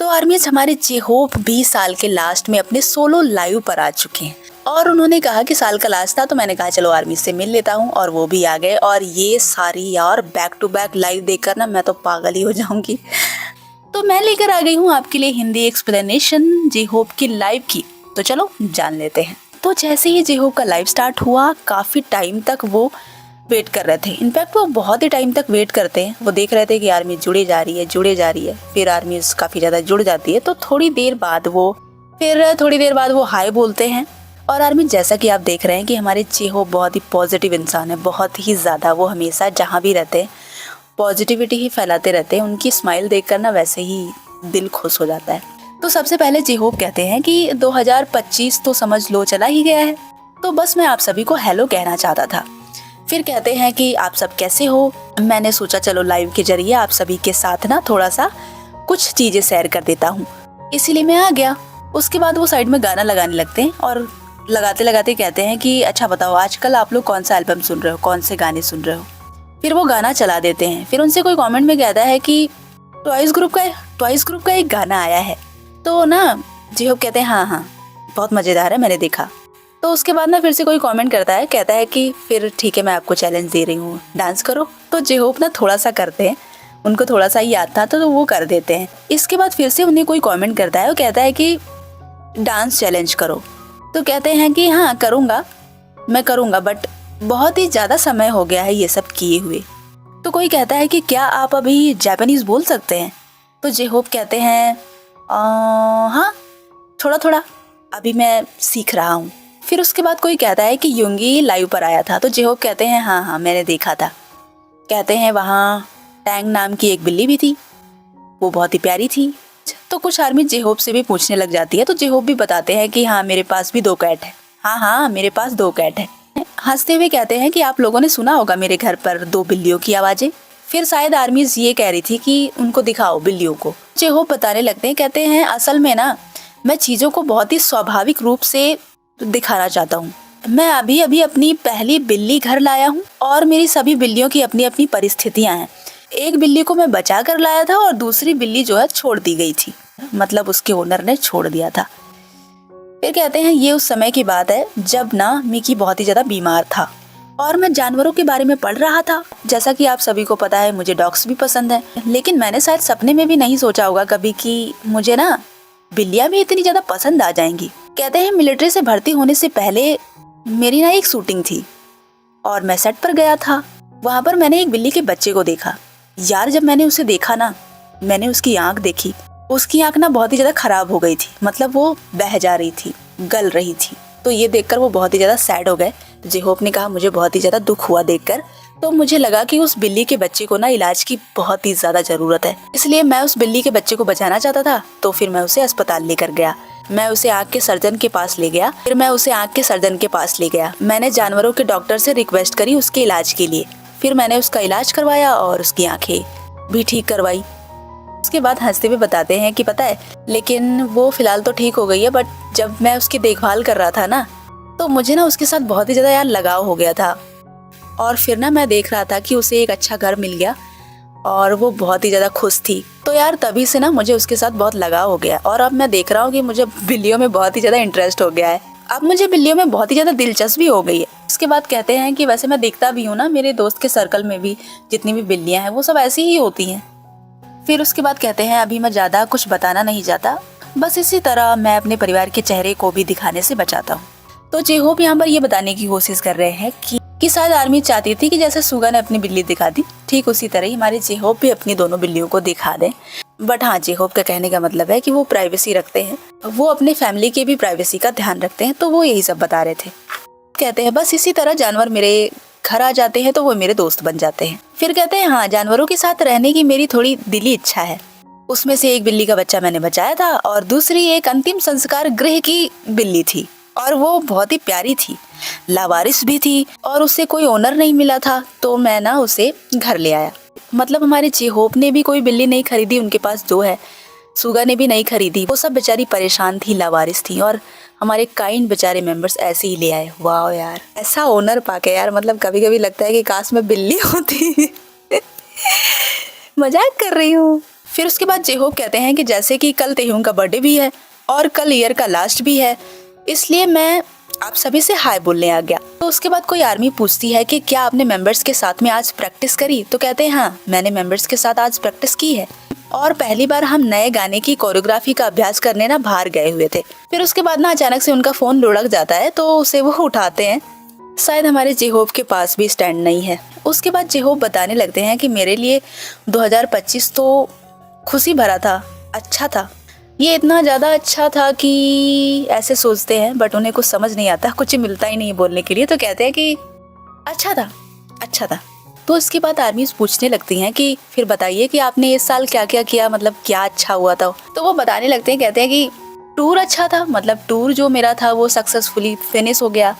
तो आर्मीज हमारे जे-होप 20 साल के लास्ट में अपने सोलो लाइव पर आ चुके हैं और उन्होंने कहा कि साल का लास्ट था, तो मैंने कहा चलो आर्मी से मिल लेता हूँ, और वो भी आ गए। और ये सारी यार बैक टू बैक लाइव देखकर ना मैं तो पागल ही हो जाऊंगी। तो मैं लेकर आ गई हूँ आपके लिए हिंदी एक्सप्लेनेशन जे-होप की लाइव की, तो चलो जान लेते हैं। तो जैसे ही जे-होप का लाइव स्टार्ट हुआ, काफी टाइम तक वो वेट कर रहे थे। इनफैक्ट वो बहुत ही टाइम तक वेट करते हैं। वो देख रहे थे कि आर्मी जुड़े जा रही है, फिर आर्मी काफी ज्यादा जुड़ जाती है। तो थोड़ी देर बाद वो हाय बोलते हैं। और आर्मी, जैसा कि आप देख रहे हैं कि हमारे जे-होप बहुत ही पॉजिटिव इंसान है, बहुत ही ज्यादा। वो हमेशा जहाँ भी रहते हैं पॉजिटिविटी ही फैलाते रहते हैं। उनकी स्माइल देखकर ना वैसे ही दिल खुश हो जाता है। तो सबसे पहले जे-होप कहते हैं कि 2025 तो समझ लो चला ही गया है, तो बस मैं आप सभी को हेलो कहना चाहता था। फिर कहते हैं कि आप सब कैसे हो, मैंने सोचा चलो लाइव के जरिए आप सभी के साथ ना थोड़ा सा कुछ चीजें शेयर कर देता हूँ, इसीलिए मैं आ गया। उसके बाद वो साइड में गाना लगाने लगते हैं और लगाते लगाते कहते हैं कि अच्छा बताओ आजकल आप लोग कौन सा एल्बम सुन रहे हो, कौन से गाने सुन रहे हो। फिर वो गाना चला देते हैं। फिर उनसे कोई कमेंट में कहता है कि ट्वाइस ग्रुप का एक गाना आया है, तो ना जे-होप कहते हैं हाँ बहुत मजेदार है, मैंने देखा। तो उसके बाद ना फिर से कोई कमेंट करता है, कहता है कि फिर ठीक है मैं आपको चैलेंज दे रही हूँ, डांस करो। तो जे-होप ना थोड़ा सा करते हैं, उनको थोड़ा सा याद था तो वो कर देते हैं। इसके बाद फिर से उन्हें कोई कमेंट करता है, वो कहता है कि डांस चैलेंज करो। तो कहते हैं कि हाँ मैं करूँगा, बट बहुत ही ज़्यादा समय हो गया है ये सब किए हुए। तो कोई कहता है कि क्या आप अभी जापानीज बोल सकते हैं। तो जे-होप कहते हैं हाँ थोड़ा अभी मैं सीख रहा हूँ। फिर उसके बाद कोई कहता है कि युंगी लाइव पर आया था। तो जे-होप कहते हैं हाँ मैंने देखा था। कहते हैं वहाँ टैंग नाम की एक बिल्ली भी थी, वो बहुत ही प्यारी थी। तो कुछ आर्मी जे-होप से भी पूछने लग जाती है। तो जे-होप भी बताते हैं कि हाँ मेरे पास भी 2 कैट है, हाँ मेरे पास 2 कैट है। हंसते हुए कहते हैं कि आप लोगों ने सुना होगा मेरे घर पर 2 बिल्लियों की आवाजें। फिर शायद आर्मीज ये कह रही थी कि उनको दिखाओ बिल्लियों को। जे-होप बताने लगते हैं, कहते हैं असल में ना मैं चीजों को बहुत ही स्वाभाविक रूप से दिखाना चाहता हूँ। मैं अभी अभी अपनी पहली बिल्ली घर लाया हूँ और मेरी सभी बिल्लियों की अपनी अपनी परिस्थितियां हैं। एक बिल्ली को मैं बचा कर लाया था और दूसरी बिल्ली जो है छोड़ दी गई थी, मतलब उसके ओनर ने छोड़ दिया था। फिर कहते हैं ये उस समय की बात है जब ना मिकी बहुत ही ज्यादा बीमार था और मैं जानवरों के बारे में पढ़ रहा था। जैसा कि आप सभी को पता है मुझे डॉग्स भी पसंद है, लेकिन मैंने शायद सपने में भी नहीं सोचा होगा कभी कि मुझे ना बिल्लियां भी इतनी ज्यादा पसंद आ जाएंगी। कहते हैं मिलिट्री से भर्ती होने से पहले मेरी ना एक शूटिंग थी और मैं सेट पर गया था। वहाँ पर मैंने एक बिल्ली के बच्चे को देखा। यार जब मैंने उसे देखा ना, मैंने उसकी आंख देखी, उसकी आंख ना बहुत ही ज्यादा खराब हो गई थी, मतलब वो बह जा रही थी, गल रही थी। तो ये देखकर वो बहुत ही ज्यादा सैड हो गए। तो जे-होप ने कहा मुझे बहुत ही ज्यादा दुख हुआ देखकर। तो मुझे लगा कि उस बिल्ली के बच्चे को ना इलाज की बहुत ही ज्यादा जरूरत है, इसलिए मैं उस बिल्ली के बच्चे को बचाना चाहता था। तो फिर मैं उसे अस्पताल लेकर गया। मैं उसे आँख के सर्जन के पास ले गया। मैंने जानवरों के डॉक्टर से रिक्वेस्ट करी उसके इलाज के लिए। फिर मैंने उसका इलाज करवाया और उसकी आंखें भी ठीक करवाई। उसके बाद हंसते हुए बताते हैं कि पता है, लेकिन वो फिलहाल तो ठीक हो गई है, बट जब मैं उसकी देखभाल कर रहा था ना, तो मुझे ना उसके साथ बहुत ही ज्यादा यार लगाव हो गया था। और फिर ना मैं देख रहा था कि उसे एक अच्छा घर मिल गया और वो बहुत ही ज्यादा खुश थी। तो यार तभी से ना मुझे उसके साथ बहुत लगाव हो गया और अब मैं देख रहा हूँ कि मुझे बिल्लियों में बहुत ही ज्यादा इंटरेस्ट हो गया है। अब मुझे बिल्लियों में बहुत ही ज्यादा दिलचस्पी हो गई है। उसके बाद कहते हैं कि वैसे मैं देखता भी हूँ ना, मेरे दोस्त के सर्कल में भी जितनी भी बिल्लियां हैं वो सब ऐसी ही होती हैं। फिर उसके बाद कहते हैं अभी मैं ज्यादा कुछ बताना नहीं चाहता, बस इसी तरह मैं अपने परिवार के चेहरे को भी दिखाने से बचाता हूँ। तो जे-होप यहाँ पर ये बताने की कोशिश कर रहे हैं कि शायद आर्मी चाहती थी कि जैसे सुगा ने अपनी बिल्ली दिखा दी, ठीक उसी तरह ही हमारे जे-होप भी अपनी दोनों बिल्लियों को दिखा दें। बट हाँ, जे-होप का कहने का मतलब है कि वो प्राइवेसी रखते हैं, वो अपने फैमिली की भी प्राइवेसी का ध्यान रखते हैं। तो वो यही सब बता रहे थे। कहते हैं बस इसी तरह जानवर मेरे घर आ जाते हैं तो वो मेरे दोस्त बन जाते हैं। फिर कहते हैं हाँ, जानवरों के साथ रहने की मेरी थोड़ी दिली इच्छा है। उसमें से एक बिल्ली का बच्चा मैंने बचाया था और दूसरी एक अंतिम संस्कार गृह की बिल्ली थी और वो बहुत ही प्यारी थी, लावारिस भी थी और उसे कोई ओनर नहीं मिला था, तो मैं ना उसे घर ले आया। मतलब हमारे जे-होप ने भी कोई बिल्ली नहीं खरीदी, उनके पास 2 है। सुगा ने भी नहीं खरीदी, वो सब बेचारी परेशान थी, लावारिस थी, और हमारे काइंड बेचारे मेंबर्स ऐसे ही ले आए। वाह यार, ऐसा ओनर पाके यार मतलब कभी कभी लगता है कि काश मैं बिल्ली होती। मजाक कर रही हूँ। फिर उसके बाद जेहोप कहते हैं कि जैसे कि कल तेह्यूंग का बर्थडे भी है और कल ईयर का लास्ट भी है, इसलिए मैं आप सभी से हाय बोलने आ गया। तो उसके बाद कोई आर्मी पूछती है कि क्या आपने मेंबर्स के साथ में आज प्रैक्टिस करी, तो कहते हैं हाँ मैंने मेंबर्स के साथ आज प्रैक्टिस की है और पहली बार हम नए गाने की कोरियोग्राफी का अभ्यास करने ना बाहर गए हुए थे। फिर उसके बाद ना अचानक से उनका फोन लुढ़क जाता है तो उसे वो उठाते हैं। शायद हमारे जेहोप के पास भी स्टैंड नहीं है। उसके बाद जेहोप बताने लगते हैं कि मेरे लिए 2025 तो खुशी भरा था, अच्छा था, ये इतना ज़्यादा अच्छा था कि ऐसे सोचते हैं बट उन्हें कुछ समझ नहीं आता, कुछ मिलता ही नहीं बोलने के लिए, तो कहते हैं कि अच्छा था, अच्छा था। तो इसके बाद आर्मीज पूछने लगती हैं कि फिर बताइए कि आपने इस साल क्या क्या किया, मतलब क्या अच्छा हुआ था। तो वो बताने लगते हैं, कहते हैं कि टूर अच्छा था, मतलब टूर जो मेरा था वो सक्सेसफुली फिनिश हो गया।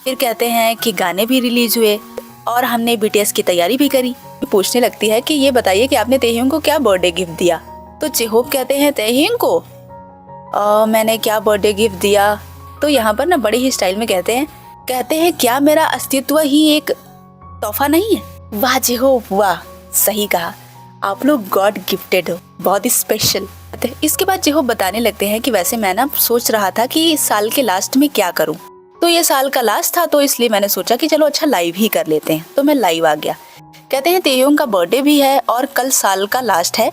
फिर कहते हैं कि गाने भी रिलीज हुए और हमने बीटीएस की तैयारी भी करी। पूछने लगती है कि ये बताइए कि आपने तेह्यूंग को क्या बर्थडे गिफ्ट दिया। तो जेहोप कहते हैं तेह्यूंग को मैंने क्या बर्थडे गिफ्ट दिया। तो यहाँ पर ना बड़े ही स्टाइल में कहते हैं क्या मेरा अस्तित्व ही एक तोहफा नहीं है। वाह जेहोप वाह, सही कहा, आप लोग गॉड गिफ्टेड हो, बहुत ही स्पेशल। इसके बाद जेहोप बताने लगते हैं कि वैसे मैं ना सोच रहा था कि इस साल के लास्ट में क्या करूं, तो ये साल का लास्ट था तो इसलिए मैंने सोचा कि चलो अच्छा लाइव ही कर लेते हैं, तो मैं लाइव आ गया। कहते हैं तेह्यूंग का बर्थडे भी है और कल साल का लास्ट है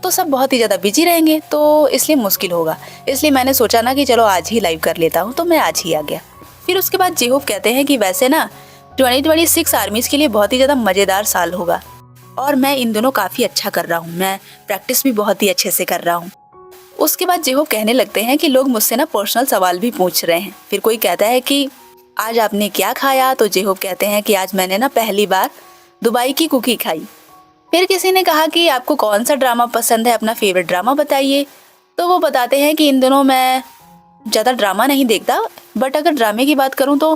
तो सब बहुत ही ज्यादा बिजी रहेंगे तो इसलिए मुश्किल होगा, इसलिए मैंने सोचा ना कि चलो आज ही लाइव कर लेता हूँ, तो मैं आज ही आ गया। फिर उसके बाद जेहोप कहते हैं कि वैसे ना 2026 आर्मीज के लिए बहुत ही ज्यादा मजेदार साल होगा और मैं इन दोनों काफी अच्छा कर रहा हूँ, मैं प्रैक्टिस भी बहुत ही अच्छे से कर रहा हूँ। उसके बाद जेहोप कहने लगते हैं कि लोग मुझसे ना पर्सनल सवाल भी पूछ रहे हैं। फिर कोई कहता है कि आज आपने क्या खाया, तो जेहोप कहते हैं कि आज मैंने ना पहली बार दुबई की कुकी खाई। फिर किसी ने कहा कि आपको कौन सा ड्रामा पसंद है, अपना फेवरेट ड्रामा बताइए। तो वो बताते हैं कि इन दिनों मैं ज़्यादा ड्रामा नहीं देखता, बट अगर ड्रामे की बात करूँ तो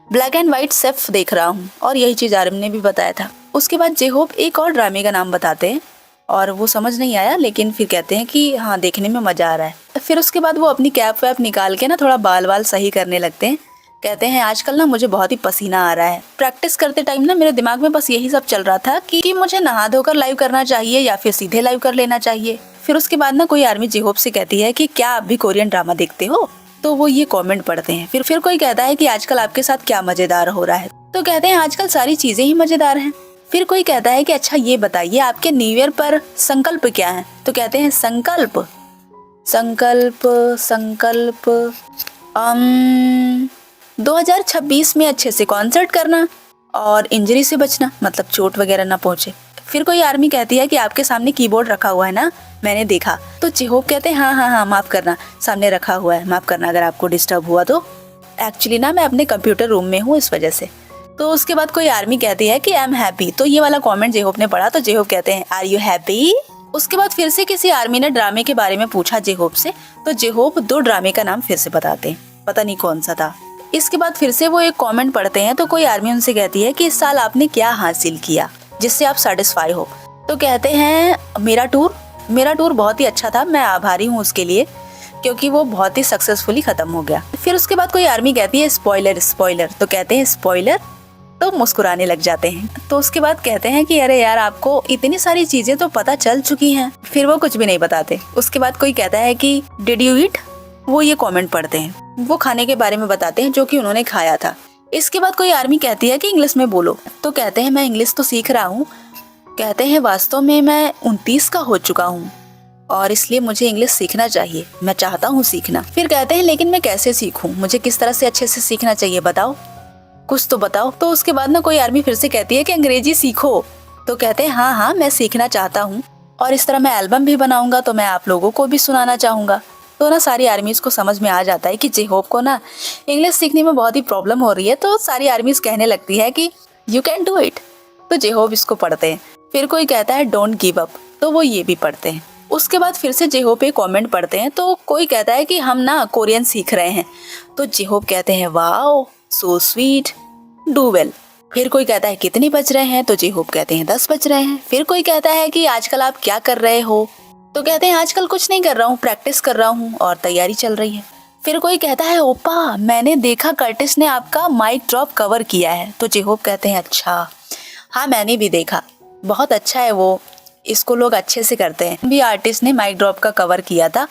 ब्लैक एंड वाइट सेफ देख रहा हूँ, और यही चीज़ आर्मी ने भी बताया था। उसके बाद जेहोप एक और ड्रामे का नाम बताते हैं और वो समझ नहीं आया, लेकिन फिर कहते हैं कि हाँ देखने में मज़ा आ रहा है। फिर उसके बाद वो अपनी कैप वैप निकाल के ना थोड़ा बाल वाल सही करने लगते हैं। कहते हैं आजकल ना मुझे बहुत ही पसीना आ रहा है, प्रैक्टिस करते टाइम ना मेरे दिमाग में बस यही सब चल रहा था कि मुझे नहा धोकर लाइव करना चाहिए या फिर सीधे लाइव कर लेना चाहिए। फिर उसके बाद ना कोई आर्मी जेहोप से कहती है कि क्या आप भी कोरियन ड्रामा देखते हो, तो वो ये कमेंट पढ़ते हैं। फिर कोई कहता है कि आजकल आपके साथ क्या मजेदार हो रहा है, तो कहते हैं आजकल सारी चीजें ही मजेदार हैं। फिर कोई कहता है कि अच्छा ये बताइए आपके न्यू ईयर पर संकल्प क्या है, तो कहते हैं संकल्प संकल्प संकल्प 2026 में अच्छे से कॉन्सर्ट करना और इंजरी से बचना, मतलब चोट वगैरह ना पहुंचे। फिर कोई आर्मी कहती है कि आपके सामने कीबोर्ड रखा हुआ है ना, मैंने देखा। तो जेहोप कहते हैं हाँ हाँ हाँ माफ करना, सामने रखा हुआ है, माफ करना अगर आपको डिस्टर्ब हुआ तो, एक्चुअली ना मैं अपने कंप्यूटर रूम में हूँ इस वजह से। तो उसके बाद कोई आर्मी कहती है कि आई एम हैप्पी, तो ये वाला कमेंट जेहोप ने पढ़ा, तो जेहोप कहते हैं आर यू हैप्पी। उसके बाद फिर से किसी आर्मी ने ड्रामे के बारे में पूछा जेहोप से, तो जेहोप 2 ड्रामे का नाम फिर से बताते हैं, पता नहीं कौन सा था। इसके बाद फिर से वो एक कमेंट पढ़ते हैं, तो कोई आर्मी उनसे कहती है कि इस साल आपने क्या हासिल किया जिससे आप सेटिस्फाई हो। तो कहते हैं मेरा टूर बहुत ही अच्छा था, मैं आभारी हूँ उसके लिए क्योंकि वो बहुत ही सक्सेसफुली खत्म हो गया। फिर उसके बाद कोई आर्मी कहती है स्पॉइलर, तो कहते हैं स्पॉइलर, तो मुस्कुराने लग जाते हैं। तो उसके बाद कहते हैं कि अरे यार आपको इतनी सारी चीजें तो पता चल चुकी हैं। फिर वो कुछ भी नहीं बताते। उसके बाद कोई कहता है कि डिड यू ईट, वो ये कमेंट पढ़ते हैं, वो खाने के बारे में बताते हैं जो कि उन्होंने खाया था। इसके बाद कोई आर्मी कहती है कि इंग्लिश में बोलो, तो कहते हैं मैं इंग्लिश तो सीख रहा हूँ। कहते हैं वास्तव में मैं 29 का हो चुका हूँ और इसलिए मुझे इंग्लिश सीखना चाहिए, मैं चाहता हूँ सीखना। फिर कहते हैं लेकिन मैं कैसे सीखूं, मुझे किस तरह से अच्छे से सीखना चाहिए, बताओ, कुछ तो बताओ। तो उसके बाद ना कोई आर्मी फिर से कहती है कि अंग्रेजी सीखो, तो कहते हैं हाँ हाँ मैं सीखना चाहता हूँ और इस तरह मैं एल्बम भी बनाऊंगा, तो मैं आप लोगों को भी सुनाना चाहूंगा। तो ना सारी आर्मीज को समझ में आ जाता है कि जेहोप को ना इंग्लिश सीखने में बहुत ही प्रॉब्लम हो रही है, तो सारी आर्मीज कहने लगती है कि यू कैन डू इट। तो जेहोप इसको पढ़ते हैं। फिर कोई कहता है डोंट गिव अप, तो वो ये भी पढ़ते हैं। उसके बाद फिर से जेहोप एक कमेंट पढ़ते हैं, तो कोई कहता है कि हम ना कोरियन सीख रहे हैं, तो जेहोप कहते हैं wow so sweet, do well. फिर कोई कहता है कितने बज रहे हैं, तो जेहोप कहते हैं 10 बज रहे हैं। फिर कोई कहता है कि आजकल आप क्या कर रहे हो, तो कहते हैं आजकल कुछ नहीं कर रहा हूँ, प्रैक्टिस कर रहा हूँ और तैयारी चल रही है। फिर कोई कहता है ओपा मैंने देखा कर्टिस ने आपका माइक ड्रॉप कवर किया है, तो जेहोप कहते हैं अच्छा हाँ मैंने भी देखा, बहुत अच्छा है वो इसको लोग अच्छे से करते हैं। भी आर्टिस्ट ने माइक ड्रॉप का कवर किया था,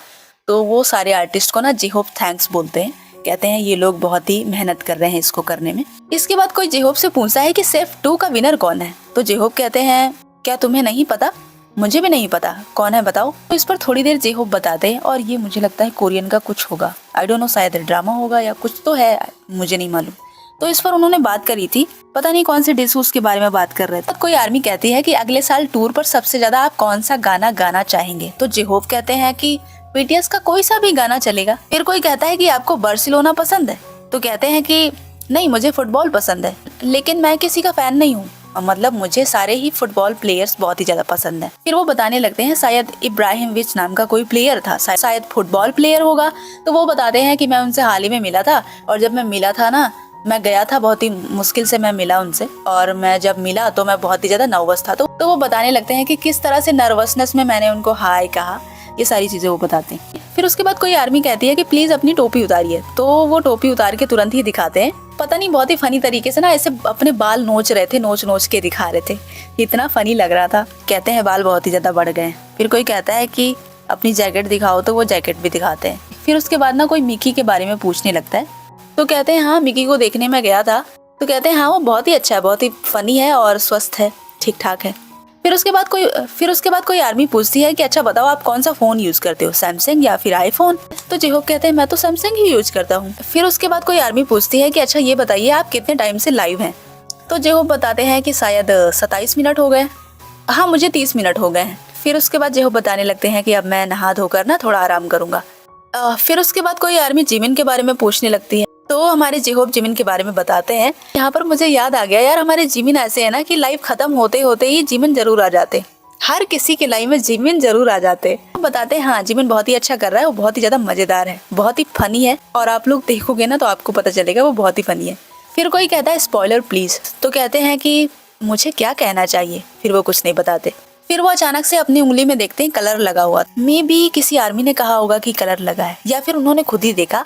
तो वो सारे आर्टिस्ट को ना जे होप थैंक्स बोलते हैं, कहते हैं ये लोग बहुत ही मेहनत कर रहे हैं इसको करने में। इसके बाद कोई जे होप से पूछता है कि सेफ 2 का विनर कौन है, तो जे होप कहते हैं क्या तुम्हें नहीं पता? मुझे भी नहीं पता, कौन है बताओ। तो इस पर थोड़ी देर जे होप बताते हैं और ये मुझे लगता है कोरियन का कुछ होगा, आई डोंट नो, शायद ड्रामा होगा या कुछ तो है, मुझे नहीं मालूम। तो इस पर उन्होंने बात करी थी, पता नहीं कौन सी डिश उसके बारे में बात कर रहे थे। कोई आर्मी कहती है कि अगले साल टूर पर सबसे ज्यादा आप कौन सा गाना गाना चाहेंगे, तो जे होप कहते हैं कि बीटीएस का कोई सा भी गाना चलेगा। फिर कोई कहता है कि आपको बार्सिलोना पसंद है, तो कहते हैं कि नहीं मुझे फुटबॉल पसंद है, लेकिन मैं किसी का फैन नहीं हूँ, मतलब मुझे सारे ही फुटबॉल प्लेयर्स बहुत ही ज्यादा पसंद है। फिर वो बताने लगते हैं शायद इब्राहिमोविच नाम का कोई प्लेयर था, शायद फुटबॉल प्लेयर होगा। तो वो बताते हैं कि मैं उनसे हाल ही में मिला था, और जब मैं मिला था ना, मैं गया था, बहुत ही मुश्किल से मैं मिला उनसे, और मैं जब मिला तो मैं बहुत ही ज्यादा नर्वस था। तो वो बताने लगते हैं कि किस तरह से नर्वसनेस में मैंने उनको हाय कहा, ये सारी चीजें वो बताते हैं। फिर उसके बाद कोई आर्मी कहती है कि प्लीज अपनी टोपी उतारिए, तो वो टोपी उतार के तुरंत ही दिखाते हैं। पता नहीं बहुत ही फनी तरीके से ना ऐसे अपने बाल नोच रहे थे, नोच के दिखा रहे थे, इतना फनी लग रहा था। कहते हैं बाल बहुत ही ज्यादा बढ़ गए। फिर कोई कहता है कि अपनी जैकेट दिखाओ, तो वो जैकेट भी दिखाते हैं। फिर उसके बाद ना कोई मिकी के बारे में पूछने लगता है, तो कहते हैं हाँ मिकी को देखने में गया था, तो कहते हैं हाँ वो बहुत ही अच्छा है, बहुत ही फनी है और स्वस्थ है, ठीक ठाक है। फिर उसके बाद कोई आर्मी पूछती है कि अच्छा बताओ आप कौन सा फोन यूज करते हो, सैमसंग या फिर आईफोन, तो जे होप कहते हैं मैं तो सैमसंग ही यूज करता हूँ। फिर उसके बाद कोई आर्मी पूछती है कि अच्छा ये बताइए आप कितने टाइम से लाइव हैं, तो जे होप बताते हैं कि शायद 27 मिनट हो गए, हाँ मुझे 30 मिनट हो गए हैं। फिर उसके बाद जे होप बताने लगते हैं कि अब मैं नहा धोकर ना थोड़ा आराम करूंगा। फिर उसके बाद कोई आर्मी जिमिन के बारे में पूछने लगती है, तो हमारे जे होप जिमिन के बारे में बताते हैं। यहाँ पर मुझे याद आ गया यार, हमारे जिमिन ऐसे है ना कि लाइफ खत्म होते होते ही जिमिन जरूर आ जाते, हर किसी के लाइफ में जिमिन जरूर आ जाते। बताते हैं हाँ जिमिन बहुत ही अच्छा कर रहा है, वो बहुत ही ज्यादा मजेदार है, बहुत ही फनी है, और आप लोग देखोगे ना तो आपको पता चलेगा वो बहुत ही फनी है। फिर कोई कहता है स्पॉइलर प्लीज, तो कहते हैं कि मुझे क्या कहना चाहिए, फिर वो कुछ नहीं बताते। फिर वो अचानक से अपनी उंगली में देखते हैं कलर लगा हुआ, मे बी किसी आर्मी ने कहा होगा कि कलर लगा है, या फिर उन्होंने खुद ही देखा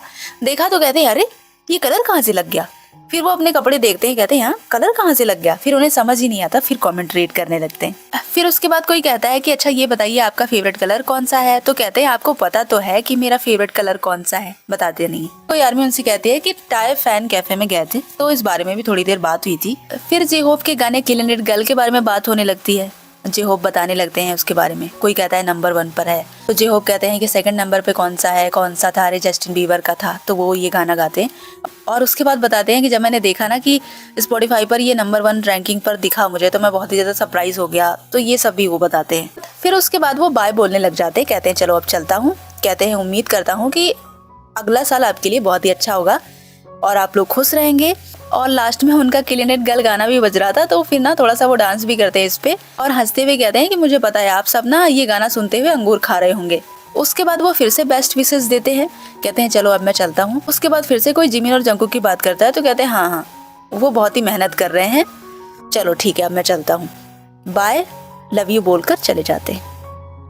तो कहते हैं अरे ये कलर कहाँ से लग गया। फिर वो अपने कपड़े देखते हैं, कहते हैं हाँ कलर कहाँ से लग गया, फिर उन्हें समझ ही नहीं आता, फिर कमेंट रीड करने लगते हैं। फिर उसके बाद कोई कहता है कि अच्छा ये बताइए आपका फेवरेट कलर कौन सा है, तो कहते हैं आपको पता तो है कि मेरा फेवरेट कलर कौन सा है, बताते नहीं। कोई आर्मी उनसे कहती है कि टाई फैन कैफे में गए थे, तो इस बारे में भी थोड़ी देर बात हुई थी। फिर जे होप के गाने किलिंग इट गर्ल के बारे में बात होने लगती है, जे होप बताने लगते हैं उसके बारे में। कोई कहता है नंबर 1 पर है, तो जे होप कहते हैं कि सेकंड नंबर पे कौन सा था, अरे जस्टिन बीबर का था, तो वो ये गाना गाते हैं। और उसके बाद बताते हैं कि जब मैंने देखा ना कि स्पॉटिफाई पर ये नंबर 1 रैंकिंग पर दिखा मुझे, तो मैं बहुत ही ज्यादा सरप्राइज हो गया, तो ये सब भी वो बताते हैं। फिर उसके बाद वो बाय बोलने लग जाते हैं, कहते हैं चलो अब चलता हूँ, कहते हैं उम्मीद करता हूँ कि अगला साल आपके लिए बहुत ही अच्छा होगा और आप लोग खुश रहेंगे। और लास्ट में उनका किलिंग इट गर्ल गाना भी बज रहा था, तो फिर ना थोड़ा सा वो डांस भी करते हैं इस पे, और हंसते हुए कहते हैं कि मुझे पता है आप सब ना ये गाना सुनते हुए अंगूर खा रहे होंगे। उसके बाद वो फिर से बेस्ट विशेस देते हैं, कहते हैं चलो अब मैं चलता हूँ। उसके बाद फिर से कोई जिमिन और जंकुक की बात करता है, तो कहते हैं हाँ वो बहुत ही मेहनत कर रहे हैं, चलो ठीक है अब मैं चलता हूँ, बाय लव यू बोलकर चले जाते हैं।